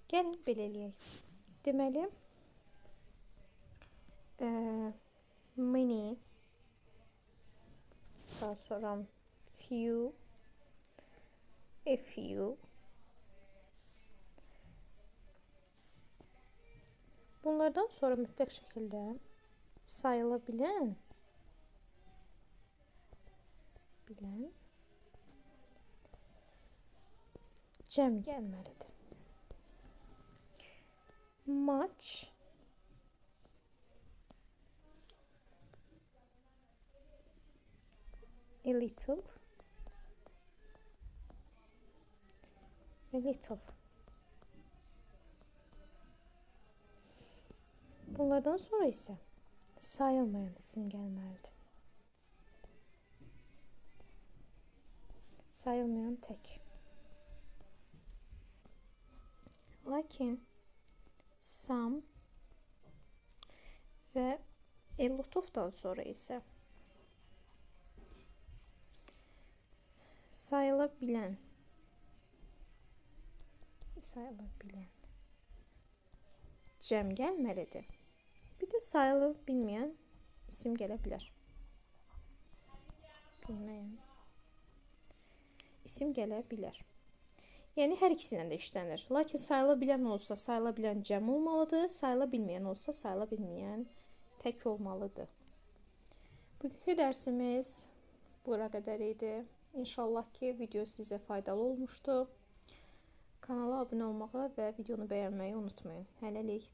Gəlin belə eləyək. Deməli, many, daha sonra few, a few. Bunlardan sonra mütləq şəkildə sayıla bilən cəm gəlməlidir. Much, a little, a little. Bunlardan sonra isə sayılmayan isim gəlməlidir. Sayılmayan tək. Lakin some və a lot of-dan sonra isə sayıla bilən cəm gəlməlidir. Bir də sayıla bilməyən isim gələ bilər. İsim gələ bilər. Yəni hər ikisindən də işlənir. Lakin sayıla bilən olsa, sayıla bilən cəm olmalıdır. Sayıla bilməyən olsa, sayıla bilməyən tək olmalıdır. Bugünkü dərsimiz bura qədər idi. İnşallah ki, video sizə faydalı olmuşdur. Kanala abunə olmağı və videonu bəyənməyi unutmayın. Hələlik.